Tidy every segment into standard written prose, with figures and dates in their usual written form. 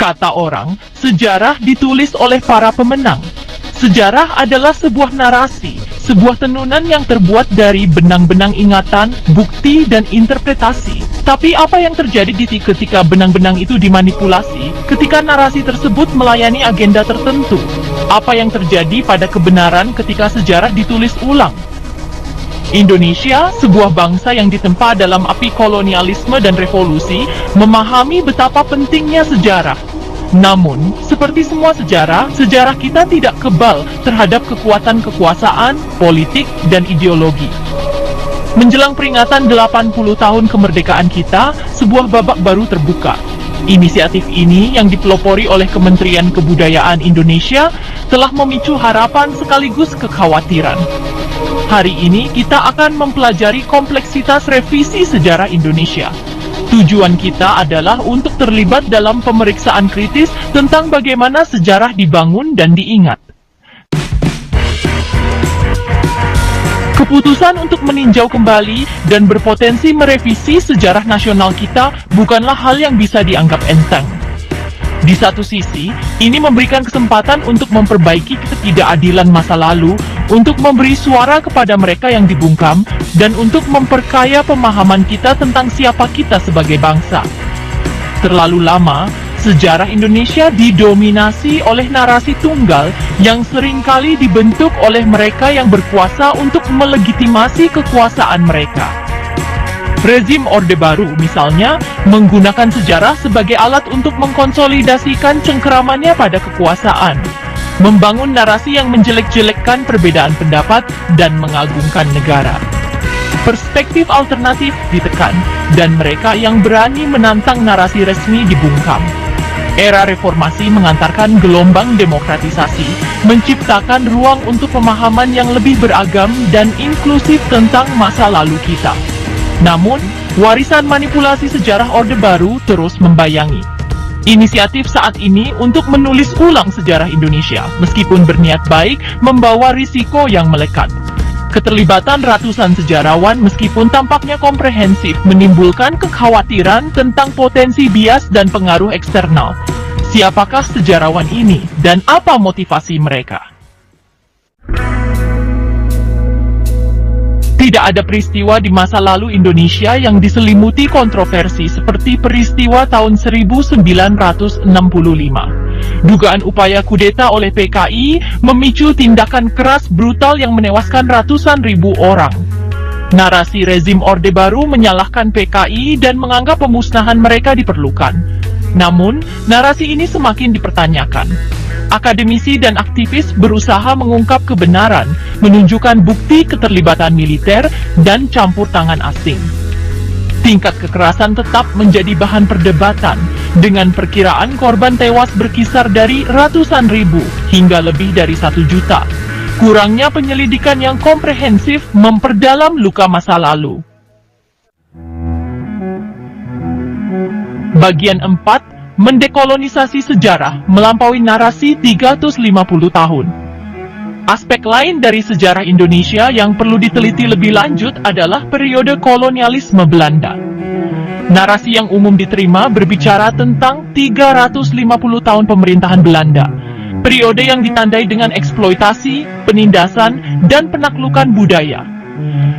Kata orang, sejarah ditulis oleh para pemenang. Sejarah adalah sebuah narasi, sebuah tenunan yang terbuat dari benang-benang ingatan, bukti, dan interpretasi. Tapi apa yang terjadi ketika benang-benang itu dimanipulasi, ketika narasi tersebut melayani agenda tertentu? Apa yang terjadi pada kebenaran ketika sejarah ditulis ulang? Indonesia, sebuah bangsa yang ditempa dalam api kolonialisme dan revolusi, memahami betapa pentingnya sejarah. Namun, seperti semua sejarah, sejarah kita tidak kebal terhadap kekuatan kekuasaan, politik, dan ideologi. Menjelang peringatan 80 tahun kemerdekaan kita, sebuah babak baru terbuka. Inisiatif ini yang dipelopori oleh Kementerian Kebudayaan Indonesia telah memicu harapan sekaligus kekhawatiran. Hari ini kita akan mempelajari kompleksitas revisi sejarah Indonesia. Tujuan kita adalah untuk terlibat dalam pemeriksaan kritis tentang bagaimana sejarah dibangun dan diingat. Keputusan untuk meninjau kembali dan berpotensi merevisi sejarah nasional kita bukanlah hal yang bisa dianggap enteng. Di satu sisi, ini memberikan kesempatan untuk memperbaiki ketidakadilan masa lalu, untuk memberi suara kepada mereka yang dibungkam, dan untuk memperkaya pemahaman kita tentang siapa kita sebagai bangsa. Terlalu lama, sejarah Indonesia didominasi oleh narasi tunggal yang seringkali dibentuk oleh mereka yang berkuasa untuk melegitimasi kekuasaan mereka. Rezim Orde Baru, misalnya, menggunakan sejarah sebagai alat untuk mengkonsolidasikan cengkeramannya pada kekuasaan, membangun narasi yang menjelek-jelekkan perbedaan pendapat, dan mengagungkan negara. Perspektif alternatif ditekan, dan mereka yang berani menantang narasi resmi dibungkam. Era reformasi mengantarkan gelombang demokratisasi, menciptakan ruang untuk pemahaman yang lebih beragam dan inklusif tentang masa lalu kita. Namun, warisan manipulasi sejarah Orde Baru terus membayangi. Inisiatif saat ini untuk menulis ulang sejarah Indonesia, meskipun berniat baik, membawa risiko yang melekat. Keterlibatan ratusan sejarawan meskipun tampaknya komprehensif menimbulkan kekhawatiran tentang potensi bias dan pengaruh eksternal. Siapakah sejarawan ini, dan apa motivasi mereka? Tidak ada peristiwa di masa lalu Indonesia yang diselimuti kontroversi seperti peristiwa tahun 1965. Dugaan upaya kudeta oleh PKI memicu tindakan keras brutal yang menewaskan ratusan ribu orang. Narasi rezim Orde Baru menyalahkan PKI dan menganggap pemusnahan mereka diperlukan. Namun, narasi ini semakin dipertanyakan. Akademisi dan aktivis berusaha mengungkap kebenaran, menunjukkan bukti keterlibatan militer, dan campur tangan asing. Tingkat kekerasan tetap menjadi bahan perdebatan, dengan perkiraan korban tewas berkisar dari ratusan ribu hingga lebih dari 1 juta. Kurangnya penyelidikan yang komprehensif memperdalam luka masa lalu. Bagian 4. Mendekolonisasi sejarah melampaui narasi 350 tahun. Aspek lain dari sejarah Indonesia yang perlu diteliti lebih lanjut adalah periode kolonialisme Belanda. Narasi yang umum diterima berbicara tentang 350 tahun pemerintahan Belanda. Periode yang ditandai dengan eksploitasi, penindasan, dan penaklukan budaya.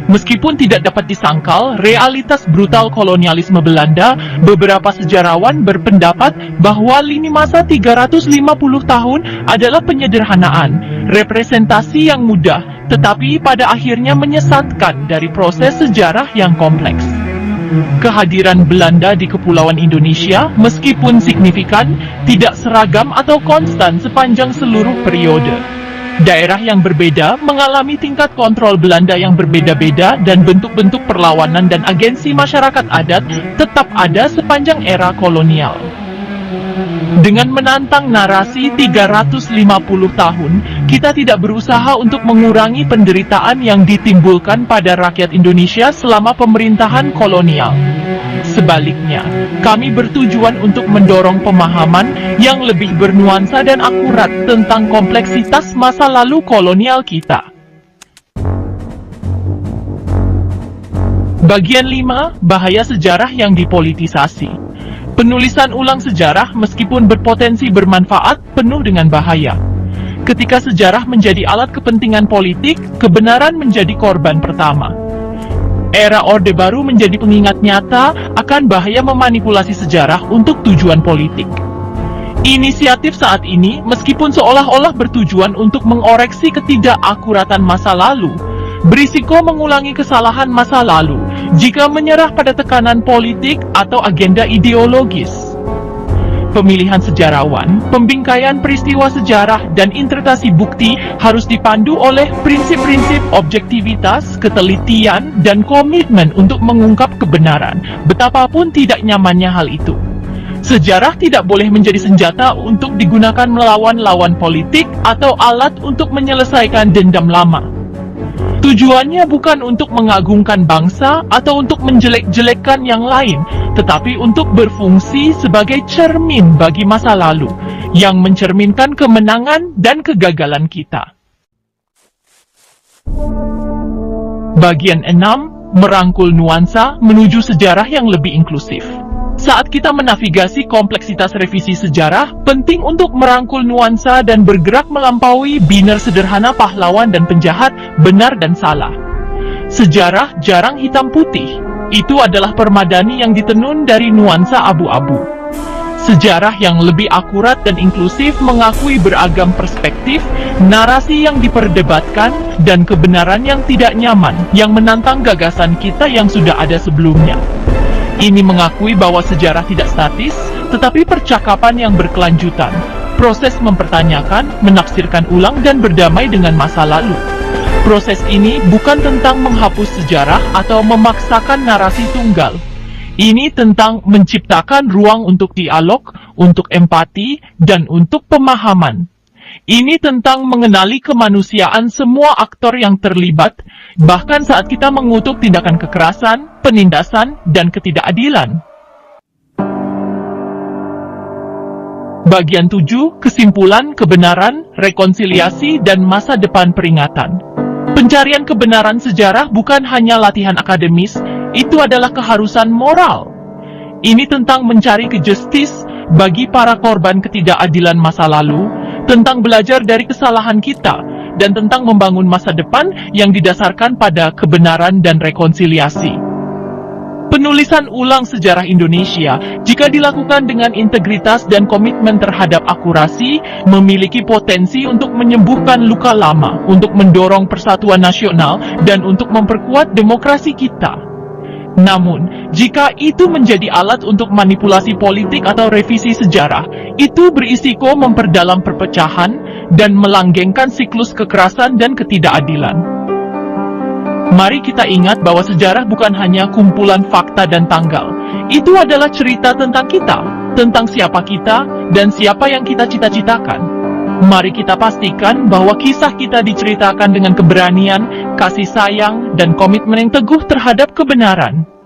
Meskipun tidak dapat disangkal realitas brutal kolonialisme Belanda, beberapa sejarawan berpendapat bahwa lini masa 350 tahun adalah penyederhanaan, representasi yang mudah, tetapi pada akhirnya menyesatkan dari proses sejarah yang kompleks. Kehadiran Belanda di Kepulauan Indonesia, meskipun signifikan, tidak seragam atau konstan sepanjang seluruh periode. Daerah yang berbeda mengalami tingkat kontrol Belanda yang berbeda-beda dan bentuk-bentuk perlawanan dan agensi masyarakat adat tetap ada sepanjang era kolonial. Dengan menantang narasi 350 tahun, kita tidak berusaha untuk mengurangi penderitaan yang ditimbulkan pada rakyat Indonesia selama pemerintahan kolonial. Sebaliknya, kami bertujuan untuk mendorong pemahaman yang lebih bernuansa dan akurat tentang kompleksitas masa lalu kolonial kita. Bagian 5. Bahaya sejarah yang dipolitisasi. Penulisan ulang sejarah meskipun berpotensi bermanfaat, penuh dengan bahaya. Ketika sejarah menjadi alat kepentingan politik, kebenaran menjadi korban pertama. Era Orde Baru menjadi pengingat nyata akan bahaya memanipulasi sejarah untuk tujuan politik. Inisiatif saat ini, meskipun seolah-olah bertujuan untuk mengoreksi ketidakakuratan masa lalu, berisiko mengulangi kesalahan masa lalu jika menyerah pada tekanan politik atau agenda ideologis. Pemilihan sejarawan, pembingkaian peristiwa sejarah, dan interpretasi bukti harus dipandu oleh prinsip-prinsip objektivitas, ketelitian, dan komitmen untuk mengungkap kebenaran, betapapun tidak nyamannya hal itu. Sejarah tidak boleh menjadi senjata untuk digunakan melawan lawan politik atau alat untuk menyelesaikan dendam lama. Tujuannya bukan untuk mengagungkan bangsa atau untuk menjelek-jelekkan yang lain, tetapi untuk berfungsi sebagai cermin bagi masa lalu, yang mencerminkan kemenangan dan kegagalan kita. Bagian 6. Merangkul nuansa menuju sejarah yang lebih inklusif. Saat kita menavigasi kompleksitas revisi sejarah, penting untuk merangkul nuansa dan bergerak melampaui biner sederhana pahlawan dan penjahat, benar dan salah. Sejarah jarang hitam putih. Itu adalah permadani yang ditenun dari nuansa abu-abu. Sejarah yang lebih akurat dan inklusif mengakui beragam perspektif, narasi yang diperdebatkan, dan kebenaran yang tidak nyaman, yang menantang gagasan kita yang sudah ada sebelumnya. Ini mengakui bahwa sejarah tidak statis, tetapi percakapan yang berkelanjutan, proses mempertanyakan, menafsirkan ulang dan berdamai dengan masa lalu. Proses ini bukan tentang menghapus sejarah atau memaksakan narasi tunggal. Ini tentang menciptakan ruang untuk dialog, untuk empati, dan untuk pemahaman. Ini tentang mengenali kemanusiaan semua aktor yang terlibat, bahkan saat kita mengutuk tindakan kekerasan, penindasan, dan ketidakadilan. Bagian 7. Kesimpulan, kebenaran, rekonsiliasi, dan masa depan peringatan. Pencarian kebenaran sejarah bukan hanya latihan akademis, itu adalah keharusan moral. Ini tentang mencari justice bagi para korban ketidakadilan masa lalu, tentang belajar dari kesalahan kita, dan tentang membangun masa depan yang didasarkan pada kebenaran dan rekonsiliasi. Penulisan ulang sejarah Indonesia, jika dilakukan dengan integritas dan komitmen terhadap akurasi, memiliki potensi untuk menyembuhkan luka lama, untuk mendorong persatuan nasional, dan untuk memperkuat demokrasi kita. Namun, jika itu menjadi alat untuk manipulasi politik atau revisi sejarah, itu berisiko memperdalam perpecahan dan melanggengkan siklus kekerasan dan ketidakadilan. Mari kita ingat bahwa sejarah bukan hanya kumpulan fakta dan tanggal. Itu adalah cerita tentang kita, tentang siapa kita, dan siapa yang kita cita-citakan. Mari kita pastikan bahwa kisah kita diceritakan dengan keberanian, kasih sayang, dan komitmen yang teguh terhadap kebenaran.